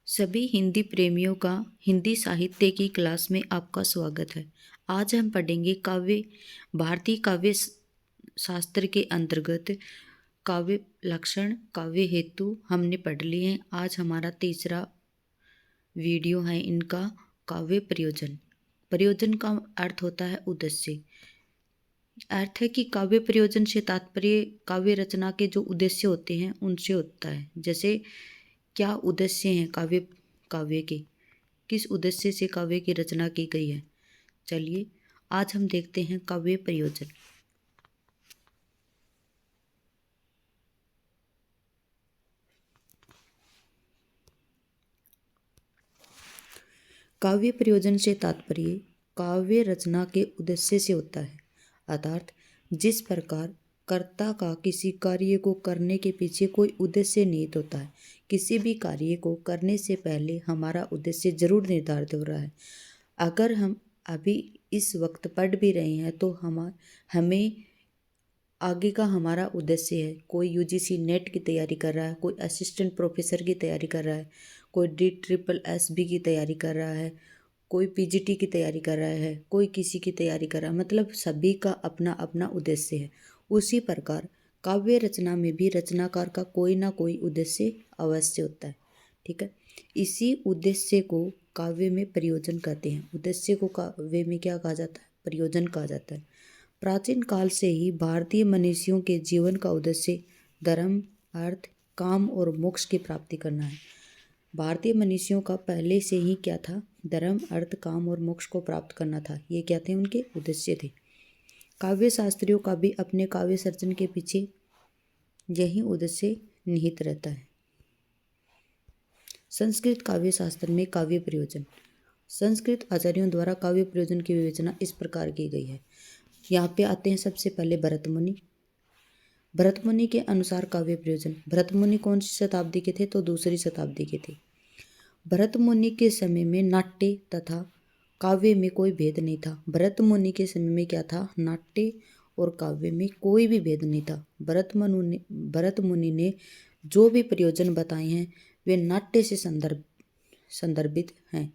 सभी हिंदी प्रेमियों का हिंदी साहित्य की क्लास में आपका स्वागत है। आज हम पढ़ेंगे भारतीय काव्य शास्त्र के अंतर्गत काव्य लक्षण, काव्य हेतु हमने पढ़ लिए हैं। आज हमारा तीसरा वीडियो है इनका काव्य प्रयोजन। प्रयोजन का अर्थ होता है उद्देश्य। अर्थ है कि काव्य प्रयोजन से तात्पर्य काव्य रचना के जो उद्देश्य होते हैं उनसे होता है। जैसे क्या उद्देश्य हैं काव्य के, किस उद्देश्य से काव्य की रचना की गई है। चलिए आज हम देखते हैं काव्य प्रयोजन। काव्य प्रयोजन से तात्पर्य काव्य रचना के उद्देश्य से होता है, अर्थात जिस प्रकार कर्ता का किसी कार्य को करने के पीछे कोई उद्देश्य निहित होता है। किसी भी कार्य को करने से पहले हमारा उद्देश्य जरूर निर्धारित हो रहा है। अगर हम अभी इस वक्त पढ़ भी रहे हैं तो हमें आगे का हमारा उद्देश्य है। कोई यूजीसी नेट की तैयारी कर रहा है, कोई असिस्टेंट प्रोफेसर की तैयारी कर रहा है, कोई DSSB की तैयारी कर रहा है, कोई PGT की तैयारी कर रहा है, कोई किसी की तैयारी कर रहा है। मतलब सभी का अपना अपना उद्देश्य है। उसी प्रकार काव्य रचना में भी रचनाकार का कोई ना कोई उद्देश्य अवश्य होता है। ठीक है, इसी उद्देश्य को काव्य में प्रयोजन कहते हैं। उद्देश्य को काव्य में क्या कहा जाता है? प्रयोजन कहा जाता है। प्राचीन काल से ही भारतीय मनुष्यों के जीवन का उद्देश्य धर्म, अर्थ, काम और मोक्ष की प्राप्ति करना है। भारतीय मनुष्यों का पहले से ही क्या था? धर्म, अर्थ, काम और मोक्ष को प्राप्त करना था। ये क्या थे? उनके उद्देश्य थे। काव्य शास्त्रियों का भी अपने काव्य सर्जन के पीछे यही उद्देश्य निहित रहता है। संस्कृत काव्य शास्त्र में काव्य प्रयोजन। संस्कृत आचार्यों द्वारा काव्य प्रयोजन की विवेचना इस प्रकार की गई है। यहाँ पे आते हैं सबसे पहले भरत मुनि। भरत मुनि के अनुसार काव्य प्रयोजन। भरत मुनि कौन सी शताब्दी के थे? तो दूसरी शताब्दी के थे। भरत मुनि के समय में नाट्य तथा काव्य में कोई भेद नहीं था। भरत मुनि के समय में क्या था? नाट्य और काव्य में कोई भी भेद नहीं था। भरत मुनि ने जो भी प्रयोजन बताए हैं वे नाट्य से संदर्भित हैं।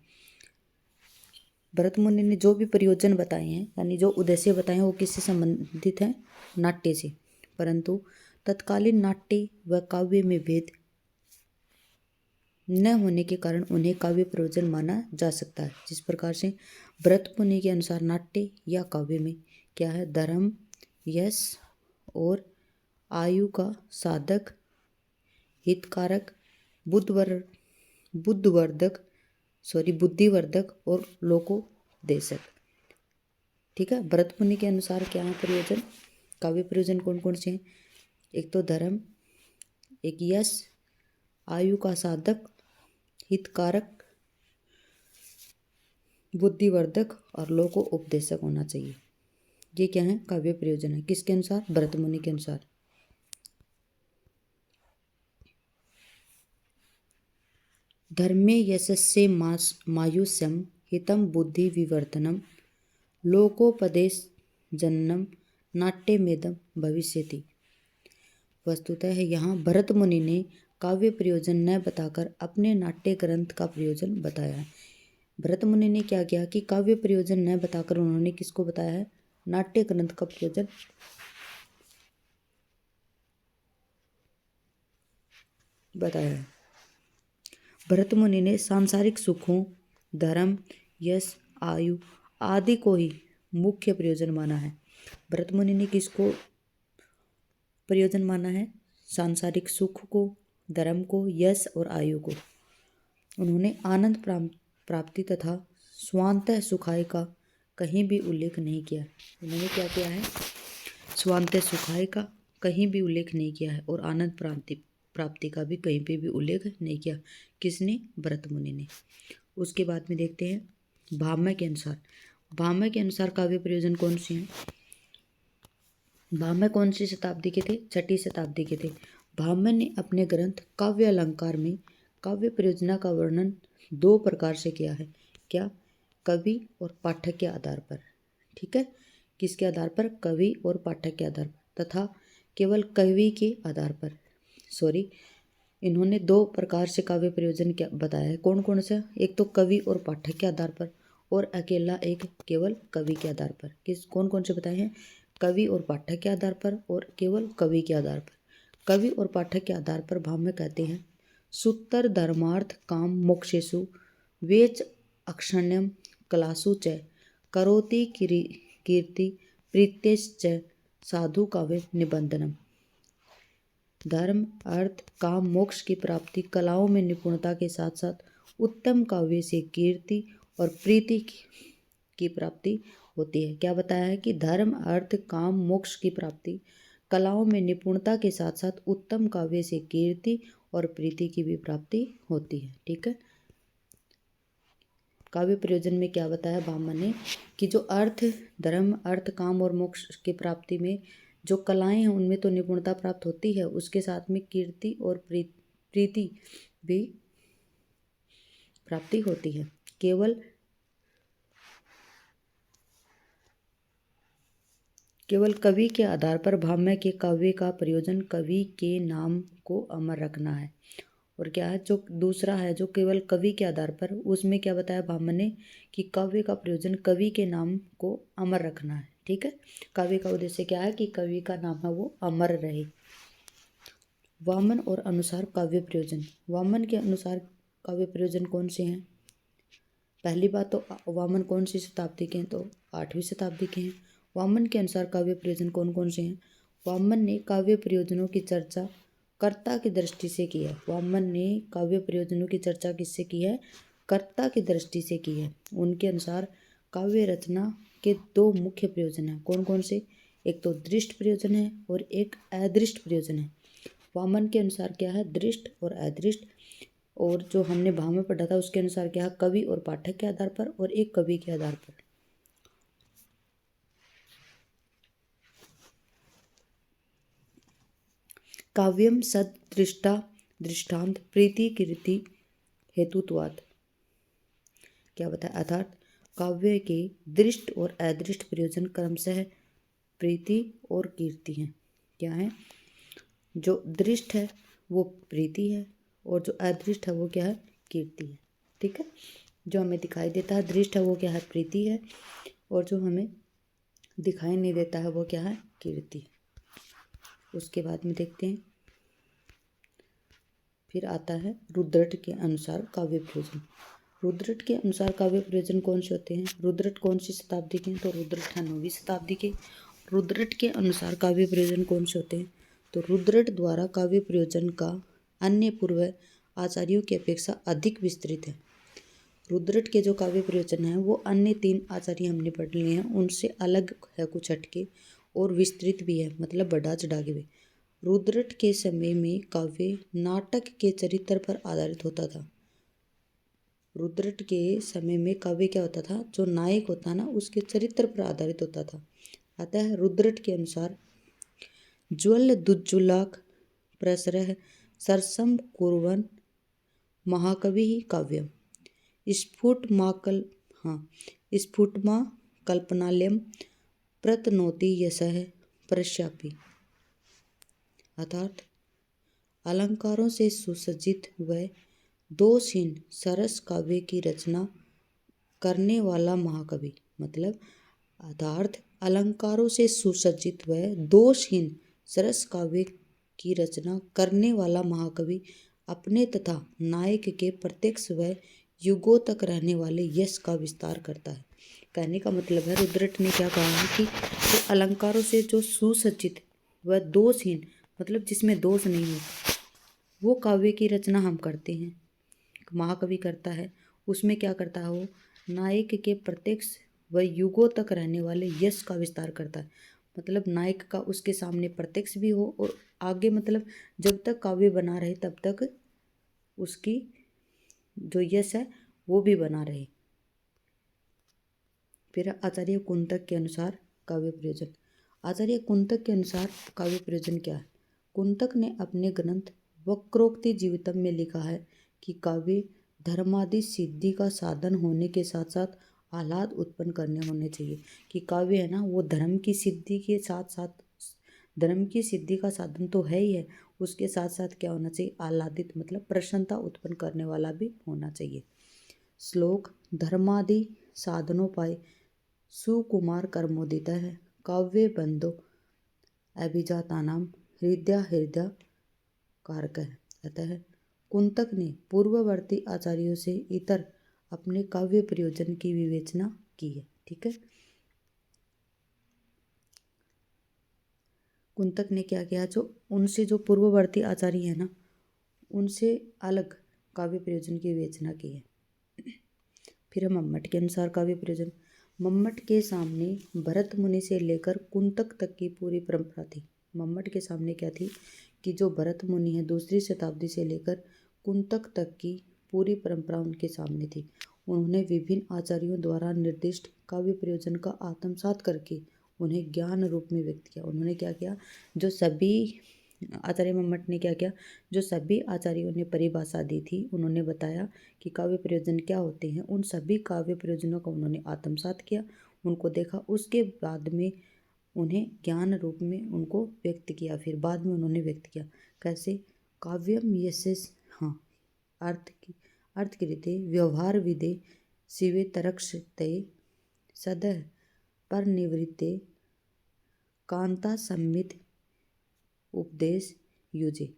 भरत मुनि ने जो भी प्रयोजन बताए हैं यानी जो उद्देश्य बताए हैं वो किससे संबंधित हैं? नाट्य से। परंतु तत्कालीन नाट्य व काव्य में भेद न होने के कारण उन्हें काव्य प्रयोजन माना जा सकता है। जिस प्रकार से भरत मुनि के अनुसार नाट्य या काव्य में क्या है? धर्म, यश और आयु का साधक, हितकारक, बुद्धिवर्धक और लोकोदेशक। ठीक है, भरत मुनि के अनुसार क्या है प्रयोजन? काव्य प्रयोजन कौन कौन से हैं? एक तो धर्म, एक यश, आयु का साधक, हितकारक, बुद्धिवर्धक और लोको उपदेशक होना चाहिए। ये क्या है? काव्य प्रयोजन है। किसके अनुसार? भरत मुनि के अनुसार। धर्मे यशस्से मायुष्यम हितम बुद्धि विवर्धनम लोकोपदेश जननम नाट्यमेदम भविष्यति। वस्तुतः यहाँ भरत मुनि ने काव्य प्रयोजन न बताकर अपने नाट्य ग्रंथ का प्रयोजन बताया है। भरत मुनि ने क्या किया कि काव्य प्रयोजन न बताकर उन्होंने किसको बताया है? नाट्य ग्रंथ का प्रयोजन बताया है। भरत मुनि ने सांसारिक सुखों, धर्म, यश, आयु आदि को ही मुख्य प्रयोजन माना है। भरत मुनि ने किसको प्रयोजन माना है? सांसारिक सुख को, धर्म को, यश और आयु को। उन्होंने आनंद प्राप्ति तथा स्वांतः सुखाय का कहीं भी उल्लेख नहीं किया। उन्होंने क्या किया है? स्वांतः सुखाय का कहीं भी उल्लेख नहीं किया है और आनंद प्राप्ति का भी कहीं पे भी उल्लेख नहीं किया। किसने? भरत मुनि ने। उसके बाद में देखते हैं भामह के अनुसार। भामह के अनुसार काव्य प्रयोजन कौन से हैं? भामह कौन सी शताब्दी के थे? छठी शताब्दी के थे। भामह ने अपने ग्रंथ काव्य अलंकार में काव्य प्रयोजना का वर्णन दो प्रकार से किया है। क्या? कवि और पाठक के आधार पर। ठीक है, किसके आधार पर? कवि और पाठक के आधार पर तथा केवल कवि के आधार पर। इन्होंने दो प्रकार से काव्य प्रयोजन क्या बताया है, कौन कौन सा? एक तो कवि और पाठक के आधार पर, और अकेला एक केवल कवि के आधार पर। किस कौन कौन से बताए हैं? कवि और पाठक के आधार पर और केवल कवि के आधार पर। कवि और पाठक के आधार पर भाव में कहते हैं सूत्र धर्मार्थ काम मोक्षेषु वेच अक्षण्यम कलासु च करोति कीर्ति प्रीत्यश्च साधु काव्य निबंधनम। धर्म अर्थ काम मोक्ष की प्राप्ति कलाओं में निपुणता के साथ साथ उत्तम काव्य से कीर्ति और प्रीति की प्राप्ति होती है। क्या बताया है कि धर्म अर्थ काम मोक्ष की प्राप्ति कलाओं में निपुणता के साथ साथ उत्तम काव्य से कीर्ति और प्रीति की भी प्राप्ति होती है। ठीक है, काव्य प्रयोजन में क्या बताया भामन ने कि जो अर्थ धर्म अर्थ काम और मोक्ष की प्राप्ति में जो कलाएं हैं उनमें तो निपुणता प्राप्त होती है, उसके साथ में कीर्ति और प्रीति भी प्राप्ति होती है। केवल कवि के आधार पर भाम्य के काव्य का प्रयोजन कवि के नाम को अमर रखना है। और क्या है जो दूसरा है जो केवल कवि के आधार पर, उसमें क्या बताया भाम्य ने कि काव्य का प्रयोजन कवि के नाम को अमर रखना है। ठीक है, काव्य का उद्देश्य क्या है कि कवि का नाम है वो अमर रहे। वामन और अनुसार काव्य प्रयोजन, वामन के अनुसार काव्य प्रयोजन कौन से हैं? पहली बात तो वामन कौन सी शताब्दी के हैं? तो 8वीं शताब्दी के हैं। वामन के अनुसार काव्य प्रयोजन कौन कौन से हैं? वामन ने काव्य प्रयोजनों की चर्चा कर्ता की दृष्टि से की है। वामन ने काव्य प्रयोजनों की चर्चा किससे की है? कर्ता की दृष्टि से की है। उनके अनुसार काव्य रचना के दो मुख्य प्रयोजन हैं। कौन कौन से? एक तो दृष्ट प्रयोजन है और एक अदृष्ट प्रयोजन है। वामन के अनुसार क्या है? दृष्ट और अदृष्ट। और जो हमने भाव में पढ़ा था उसके अनुसार क्या है? कवि और पाठक के आधार पर और एक कवि के आधार पर। काव्यम सद दृष्टा दृष्टांत प्रीति कीर्ति हेतुत्वात्। क्या बताया? अर्थात काव्य के दृष्ट और अदृष्ट प्रयोजन क्रमशः प्रीति और कीर्ति हैं। क्या है? जो दृष्ट है वो प्रीति है और जो अदृष्ट है वो क्या है? कीर्ति है। ठीक है, जो हमें दिखाई देता है दृष्ट है वो क्या है? प्रीति है, और जो हमें दिखाई नहीं देता है वो क्या है? कीर्ति। उसके बाद में देखते हैं, फिर आता है रुद्रट के अनुसार काव्य प्रयोजन। रुद्रट के अनुसार काव्य प्रयोजन कौन से होते हैं? रुद्रट कौन सी शताब्दी के हैं? तो रुद्रट है 9वीं शताब्दी के। रुद्रट के अनुसार काव्य प्रयोजन कौन से होते हैं? तो रुद्रट द्वारा काव्य प्रयोजन का अन्य पूर्व आचार्यों की अपेक्षा अधिक विस्तृत है। रुद्रट के जो काव्य प्रयोजन हैं वो अन्य 3 आचार्य हमने पढ़ लिए हैं उनसे अलग है, कुछ हटके और विस्तृत भी है, मतलब बढ़ा चढ़ा के भी। रुद्रट के समय में काव्य नाटक के चरित्र पर आधारित होता था। रुद्रट के समय में काव्य क्या होता था? जो नायक होता ना उसके चरित्र पर आधारित होता था। अतः रुद्रट के अनुसार ज्वल दुज्जुलाक प्रसरह सरसम कुर्वन् महाकवि ही काव्यम स्फुटमा कल्पनालयम प्रतनोति यशः प्रश्यापि। अर्थात अलंकारों से सुसज्जित व दोषहीन सरस काव्य की रचना करने वाला महाकवि, मतलब अर्थात अलंकारों से सुसज्जित व दोषहीन सरस काव्य की रचना करने वाला महाकवि अपने तथा नायक के प्रत्यक्ष व युगों तक रहने वाले यश का विस्तार करता है। कहने का मतलब है रुद्रट ने क्या कहा है कि जो अलंकारों से जो सुसज्जित व दोषहीन, मतलब जिसमें दोष नहीं हो, वो काव्य की रचना हम करते हैं, महाकवि करता है। उसमें क्या करता है? वो नायक के प्रत्यक्ष व युगों तक रहने वाले यश का विस्तार करता है। मतलब नायक का उसके सामने प्रत्यक्ष भी हो और आगे, मतलब जब तक काव्य बना रहे तब तक उसकी जो यश है वो भी बना रहे। फिर आचार्य कुंतक के अनुसार काव्य प्रयोजन। आचार्य कुंतक के अनुसार काव्य प्रयोजन क्या है? कुंतक ने अपने ग्रंथ वक्रोक्ति जीवितम में लिखा है कि काव्य धर्मादि सिद्धि का साधन होने के साथ साथ आह्लाद उत्पन्न करने होने चाहिए। कि काव्य है ना वो धर्म की सिद्धि के साथ साथ, धर्म की सिद्धि का साधन तो है ही है, उसके साथ साथ क्या होना चाहिए, आह्लादित मतलब प्रसन्नता उत्पन्न करने वाला भी होना चाहिए। श्लोक धर्मादि साधनोपाय सुकुमार कर्मोदित है काव्य बंधो अभिजातानाम हृदय हृदय कारक है। अतः कुंतक ने पूर्ववर्ती आचार्यों से इतर अपने काव्य प्रयोजन की विवेचना की है। ठीक है, कुंतक ने क्या किया, जो उनसे जो पूर्ववर्ती आचार्य है ना, उनसे अलग काव्य प्रयोजन की विवेचना की है। फिर मम्मट के अनुसार काव्य प्रयोजन, मम्मट के सामने भरत मुनि से लेकर कुंतक तक की पूरी परंपरा थी। मम्मट के सामने क्या थी कि जो भरत मुनि है 2री शताब्दी से लेकर कुंतक तक की पूरी परंपरा उनके सामने थी। उन्होंने विभिन्न आचार्यों द्वारा निर्दिष्ट काव्य प्रयोजन का आत्मसात करके उन्हें ज्ञान रूप में व्यक्त किया। उन्होंने क्या किया, जो सभी आचार्य मम्मट ने क्या किया, जो सभी आचार्यों ने परिभाषा दी थी, उन्होंने बताया कि काव्य प्रयोजन क्या होते हैं। उन सभी काव्य प्रयोजनों का उन्होंने आत्मसात किया, उनको देखा, उसके बाद में उन्हें ज्ञान रूप में उनको व्यक्त किया। फिर बाद में उन्होंने व्यक्त किया कैसे, काव्यम यशस, हाँ, अर्थ कृते व्यवहार विदे शिवे तरक्षते सदह पर निवृत्ते कांता सम्मित उपदेश युजे।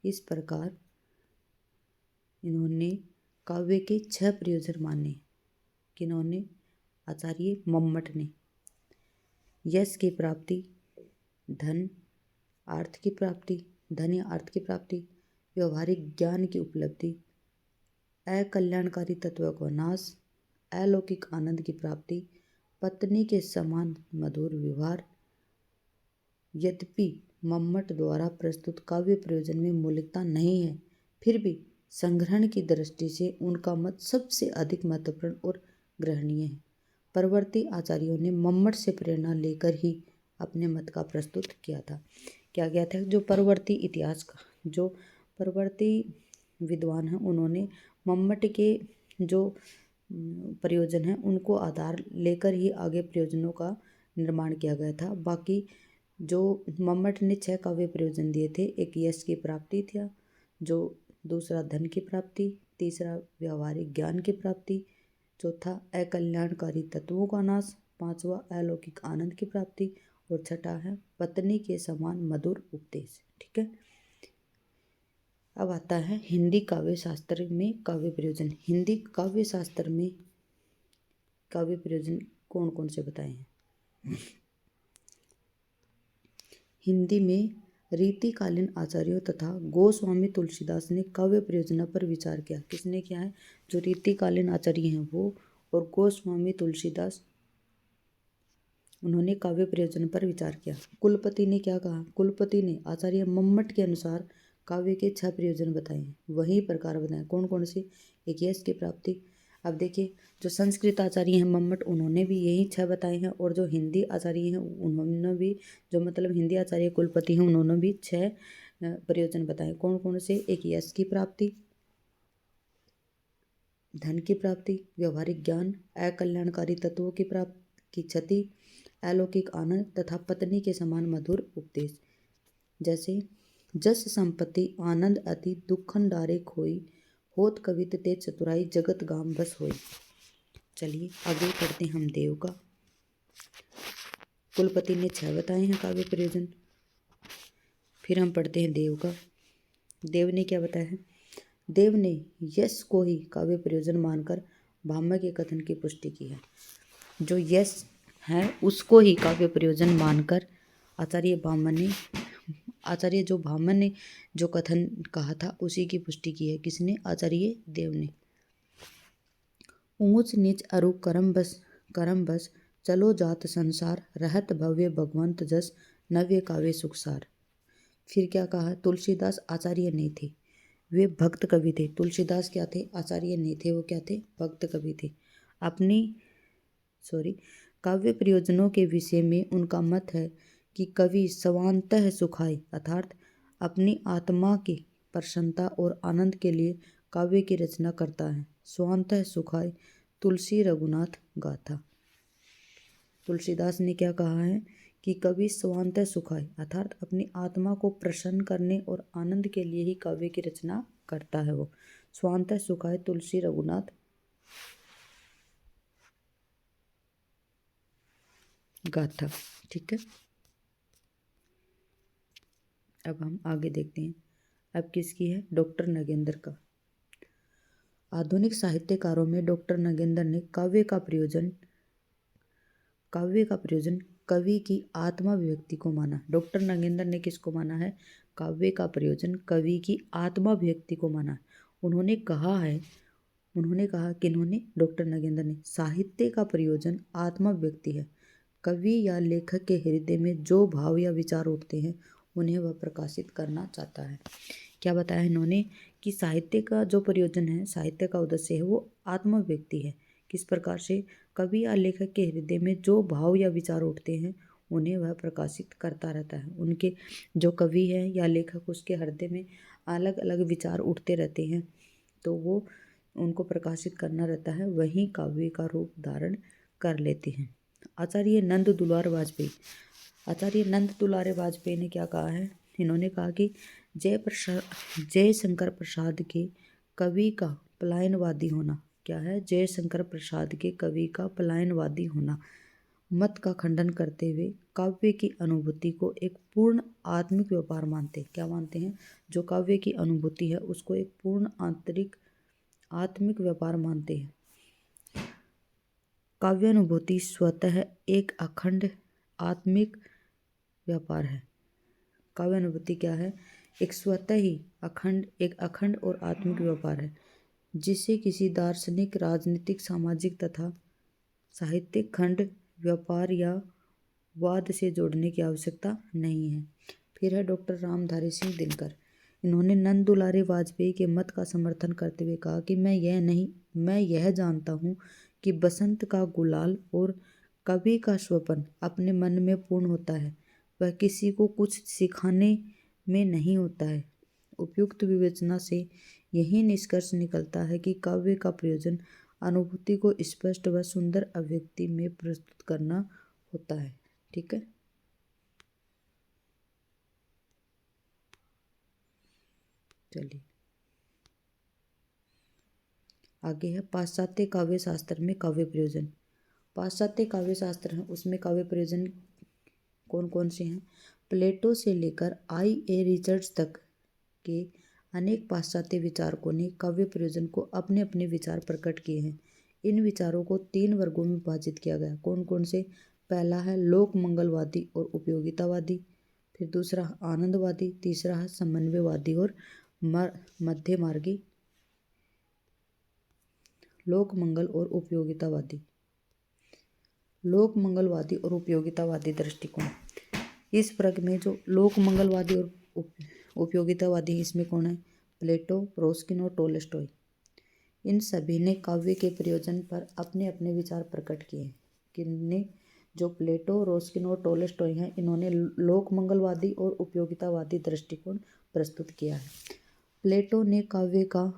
इस प्रकार इन्होंने काव्य के 6 प्रयोजन माने। किन्होंने, आचार्य मम्मट ने। यश की प्राप्ति, धन अर्थ की प्राप्ति, धन या अर्थ की प्राप्ति, व्यवहारिक ज्ञान की उपलब्धि, अकल्याणकारी तत्व का नाश, अलौकिक आनंद की प्राप्ति, पत्नी के समान मधुर व्यवहार। यद्यपि मम्मट द्वारा प्रस्तुत काव्य प्रयोजन में मौलिकता नहीं है, फिर भी संग्रहण की दृष्टि से उनका मत सबसे अधिक महत्वपूर्ण और ग्रहणीय है। परवर्ती आचार्यों ने मम्मट से प्रेरणा लेकर ही अपने मत का प्रस्तुत किया था। क्या गया था, जो परवर्ती इतिहास का, जो परवर्ती विद्वान हैं, उन्होंने मम्मट के जो प्रयोजन हैं उनको आधार लेकर ही आगे प्रयोजनों का निर्माण किया गया था। बाकी जो मम्मट ने 6 काव्य प्रयोजन दिए थे, एक यश की प्राप्ति था, जो दूसरा धन की प्राप्ति, तीसरा व्यवहारिक ज्ञान की प्राप्ति, चौथा अकल्याणकारी तत्वों का नाश, पांचवा अलौकिक आनंद की प्राप्ति और छठा है पत्नी के समान मधुर उपदेश। ठीक है, अब आता है हिंदी काव्य शास्त्र में काव्य प्रयोजन। हिंदी काव्य शास्त्र में काव्य प्रयोजन कौन कौन से बताए हैं। हिंदी में रीतिकालीन आचार्यों तथा गोस्वामी तुलसीदास ने काव्य प्रयोजना पर विचार किया। किसने किया है, जो रीतिकालीन आचार्य हैं वो और गोस्वामी तुलसीदास, उन्होंने काव्य प्रयोजन पर विचार किया। कुलपति ने क्या कहा, कुलपति ने आचार्य मम्मट के अनुसार काव्य के 6 प्रयोजन बताए हैं। वही प्रकार बताए, कौन कौन से, एक यश की प्राप्ति। अब देखिए, जो संस्कृत आचार्य हैं मम्मट, उन्होंने भी यही 6 बताए हैं, और जो हिंदी आचार्य हैं उन्होंने भी, जो मतलब हिंदी आचार्य कुलपति हैं, उन्होंने भी 6 प्रयोजन बताए। कौन कौन से, एक यश की प्राप्ति, धन की प्राप्ति, व्यवहारिक ज्ञान, अकल्याणकारी तत्वों की प्राप्ति की क्षति, अलौकिक आनंद तथा पत्नी के समान मधुर उपदेश। जैसे जस संपत्ति आनंद अति दुखन डारे खोई, होत कवित ते चतुराई जगत गाम बस होई। चलिए आगे पढ़ते हैं हम देव का। कुलपति ने 6 बताए हैं काव्य प्रयोजन। फिर हम पढ़ते हैं देव का। देव ने क्या बताया है, देव ने यश को ही काव्य प्रयोजन मानकर भामह के कथन की पुष्टि की है। जो यश है उसको ही काव्य प्रयोजन मानकर आचार्य जो भामह ने जो कथन कहा था उसी की पुष्टि की है। किसने, आचार्य देव ने। ऊंच नीच अरु करम बस चलो जात संसार, रहत भव्य भगवंत जस नव्य काव्य सुखसार। फिर क्या कहा, तुलसीदास आचार्य नहीं थे, वे भक्त कवि थे। तुलसीदास क्या थे, आचार्य नहीं थे, वो क्या थे, भक्त कवि थे। काव्य प्रयोजनों के विषय में उनका मत है कि कवि स्वान्तः सुखाय अर्थात अपनी आत्मा की प्रसन्नता और आनंद के लिए काव्य की रचना करता है। स्वान्तः सुखाय तुलसी रघुनाथ गाथा। तुलसीदास ने क्या कहा है कि कवि स्वांतः सुखाय अर्थात अपनी आत्मा को प्रसन्न करने और आनंद के लिए ही काव्य की रचना करता है। वो स्वांतः सुखाय तुलसी रघुनाथ गाथा। ठीक है, अब हम आगे देखते हैं। अब किसकी है? डॉक्टर नगेंद्र का। आधुनिक साहित्यकारों में डॉक्टर नगेंद्र ने काव्य का प्रयोजन कवि की आत्माभिव्यक्ति को माना। डॉक्टर नगेंद्र ने किसको माना है? काव्य का प्रयोजन कवि की आत्माभिव्यक्ति को माना। उन्होंने कहा किन्होंने? डॉक्टर नगेंद्र ने, साहित्य का प्रयोजन आत्माभिव्यक्ति है। कवि या लेखक के हृदय में जो भाव या विचार उठते हैं उन्हें वह प्रकाशित करना चाहता है। क्या बताया इन्होंने? कि साहित्य का जो प्रयोजन है, साहित्य का उद्देश्य है वो आत्माभिव्यक्ति है। किस प्रकार से? कवि या लेखक के हृदय में जो भाव या विचार उठते हैं उन्हें वह प्रकाशित करता रहता है। उनके जो कवि है या लेखक, उसके हृदय में अलग अलग विचार उठते रहते हैं, तो वो उनको प्रकाशित करना रहता है, वही काव्य का रूप धारण कर लेते हैं। आचार्य नंद दुलारे वाजपेयी ने क्या कहा है? इन्होंने कहा कि जयशंकर प्रसाद के कवि का पलायनवादी होना। क्या है? जयशंकर प्रसाद के कवि का पलायनवादी होना मत का खंडन करते हुए काव्य की अनुभूति को एक पूर्ण आत्मिक व्यापार मानते। क्या मानते हैं? जो काव्य की अनुभूति है उसको एक पूर्ण आंतरिक आत्मिक व्यापार मानते हैं। काव्यानुभूति स्वतः एक अखंड आत्मिक व्यापार है। काव्यानुभूति क्या है? एक स्वतः ही एक अखंड और आत्मिक व्यापार है, जिसे किसी दार्शनिक, राजनीतिक, सामाजिक तथा साहित्यिक खंड, व्यापार या वाद से जोड़ने की आवश्यकता नहीं है। फिर है डॉक्टर रामधारी सिंह दिनकर। इन्होंने नंद दुलारे वाजपेयी के मत का समर्थन करते हुए कहा कि मैं यह जानता हूँ कि बसंत का गुलाल और कवि का स्वप्न अपने मन में पूर्ण होता है, वह किसी को कुछ सिखाने में नहीं होता है। उपयुक्त विवेचना से यही निष्कर्ष निकलता है कि काव्य का प्रयोजन अनुभूति को स्पष्ट व सुंदर अभिव्यक्ति में प्रस्तुत करना होता है। ठीक है, चलिए आगे है पाश्चात्य काव्य शास्त्र में काव्य प्रयोजन। पाश्चात्य काव्य शास्त्र है, उसमें काव्य प्रयोजन कौन कौन से हैं? प्लेटो से लेकर I.A. रिचर्ड्स तक के अनेक पाश्चात्य विचारकों ने काव्य प्रयोजन को अपने अपने विचार प्रकट किए हैं। इन विचारों को 3 वर्गों में विभाजित किया गया। कौन कौन से? पहला है लोक मंगलवादी और उपयोगितावादी, फिर दूसरा आनंदवादी, तीसरा है समन्वयवादी और मध्य मार्गी। लोक मंगल और उपयोगितावादी, लोक मंगलवादी और उपयोगितावादी दृष्टिकोण। इस वर्ग में जो लोक मंगलवादी और उपयोगितावादी, इसमें कौन है? प्लेटो, रोस्किन और टोल्स्टॉय। इन सभी ने काव्य के प्रयोजन पर अपने अपने विचार प्रकट किए। किन्होंने? जो प्लेटो, रोस्किन और टोल्स्टॉय हैं, इन्होंने लोक मंगलवादी और उपयोगितावादी दृष्टिकोण प्रस्तुत किया है। प्लेटो ने काव्य का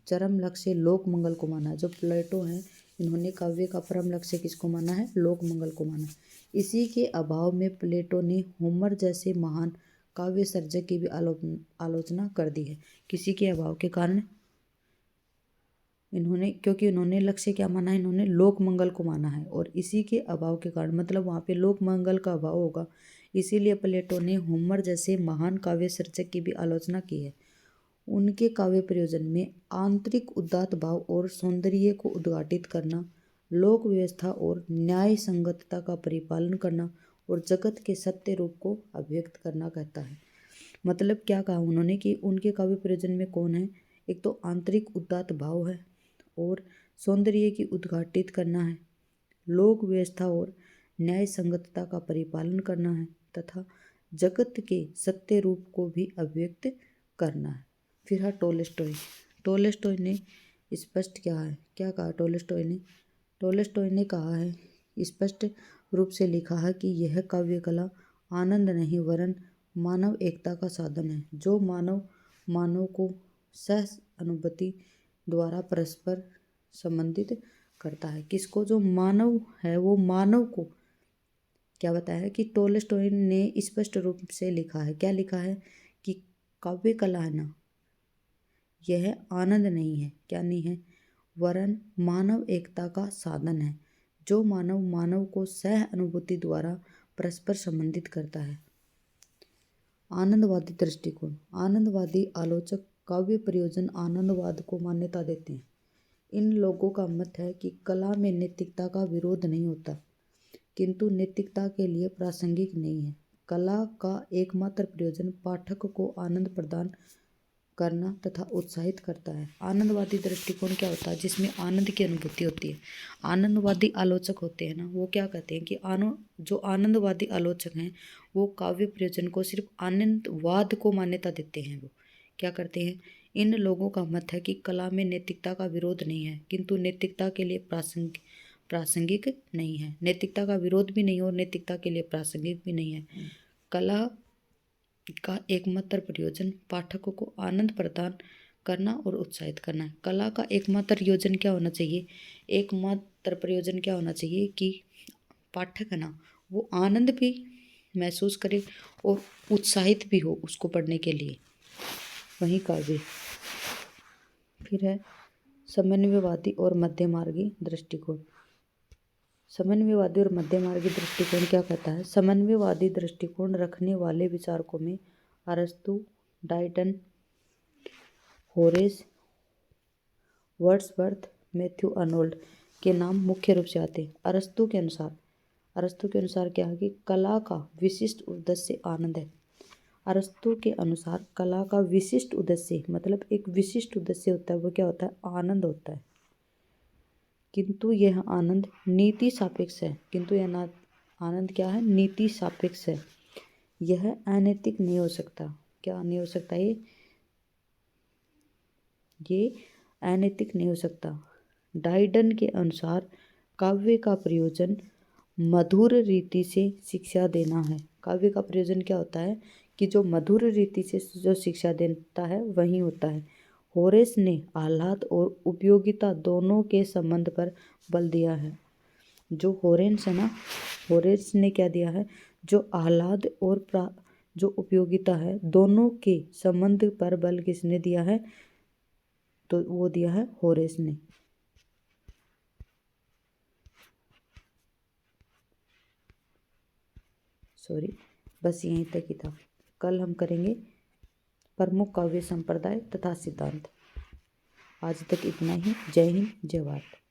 चरम लक्ष्य लोक मंगल को माना। जो प्लेटो हैं, इन्होंने काव्य का परम लक्ष्य किसको माना है? लोक मंगल को माना। इसी के अभाव में प्लेटो ने होमर जैसे महान काव्य सर्जक की भी आलोचना कर दी है। किसी के अभाव के कारण क्योंकि इन्होंने लक्ष्य क्या माना है? इन्होंने लोक मंगल को माना है, और इसी के अभाव के कारण मतलब वहाँ पे लोक मंगल का अभाव होगा, इसीलिए प्लेटो ने होमर जैसे महान काव्य सर्जक की भी आलोचना की है। उनके काव्य प्रयोजन में आंतरिक उदात्त भाव और सौंदर्य को उद्घाटित करना, लोक व्यवस्था और न्याय संगतता का परिपालन करना और जगत के सत्य रूप को अभिव्यक्त करना कहता है। मतलब क्या कहा उन्होंने कि उनके काव्य प्रयोजन में कौन है? एक तो आंतरिक उदात्त भाव है और सौंदर्य की उद्घाटित करना है, लोक व्यवस्था और न्याय संगतता का परिपालन करना है तथा जगत के सत्य रूप को भी अभिव्यक्त करना है। फिर है टोल्स्टॉय ने स्पष्ट क्या कहा टोल्स्टॉय ने कहा है, स्पष्ट रूप से लिखा है कि यह काव्य कला आनंद नहीं वरन मानव एकता का साधन है, जो मानव को सह अनुभूति द्वारा परस्पर संबंधित करता है। किसको? जो मानव है वो मानव को क्या बताया है कि टोल्स्टॉय ने स्पष्ट रूप से लिखा है, क्या लिखा है कि काव्य कला है ना, यह आनंद नहीं है, क्या नहीं है, वरन मानव एकता का साधन है, जो मानव मानव को सह अनुभूति द्वारा परस्पर संबंधित करता है। आनंदवादी दृष्टिकोण। आनंदवादी आलोचक काव्य प्रयोजन आनंदवाद को मान्यता देते हैं। इन लोगों का मत है कि कला में नैतिकता का विरोध नहीं होता, किंतु नैतिकता के लिए प्रासंगिक नहीं है। कला का एकमात्र प्रयोजन पाठक को आनंद प्रदान करना तथा उत्साहित करता है। आनंदवादी दृष्टिकोण क्या होता है, जिसमें आनंद की अनुभूति होती है। आनंदवादी आलोचक होते हैं ना, वो क्या कहते हैं कि जो आनंदवादी आलोचक हैं वो काव्य प्रयोजन को सिर्फ आनंदवाद को मान्यता देते हैं। वो क्या करते हैं, इन लोगों का मत है कि कला में नैतिकता का विरोध नहीं है, किंतु नैतिकता के लिए प्रासंगिक नहीं है। नैतिकता का विरोध भी नहीं और नैतिकता के लिए प्रासंगिक भी नहीं है। कला का एकमात्र प्रयोजन पाठकों को आनंद प्रदान करना और उत्साहित करना है। कला का एकमात्र योजन क्या होना चाहिए, एकमात्र प्रयोजन क्या होना चाहिए कि पाठक है ना वो आनंद भी महसूस करे और उत्साहित भी हो उसको पढ़ने के लिए। वहीं काव्य फिर है समन्वयवादी और मध्यमार्गी दृष्टिकोण। समन्वयवादी और मध्यमार्गी दृष्टिकोण क्या कहता है, समन्वयवादी दृष्टिकोण रखने वाले विचारकों में अरस्तु, डायटन, होरेस, वर्ड्सवर्थ, मैथ्यू अर्नोल्ड के नाम मुख्य रूप से आते हैं। अरस्तु के अनुसार क्या है कि कला का विशिष्ट उद्देश्य आनंद है। अरस्तु के अनुसार कला का विशिष्ट उद्देश्य मतलब एक विशिष्ट उद्देश्य होता है, वो क्या होता है, आनंद होता है। किंतु यह आनंद नीति सापेक्ष है, किंतु यह आनंद क्या है, नीति सापेक्ष है। यह अनैतिक नहीं हो सकता। क्या नहीं हो सकता, ये अनैतिक नहीं हो सकता। डाइडन के अनुसार काव्य का प्रयोजन मधुर रीति से शिक्षा देना है। काव्य का प्रयोजन क्या होता है कि जो मधुर रीति से जो शिक्षा देता है वही होता है। होरेस ने आह्लाद और उपयोगिता दोनों के संबंध पर बल दिया है। जो होरेस है ना, होरेस ने क्या दिया है, जो आह्लाद और जो उपयोगिता है दोनों के संबंध पर बल किसने दिया है, तो वो दिया है होरेस ने। बस यहीं तक ही था। कल हम करेंगे प्रमुख काव्य संप्रदाय तथा सिद्धांत। आज तक इतना ही। जय हिंद, जय भारत।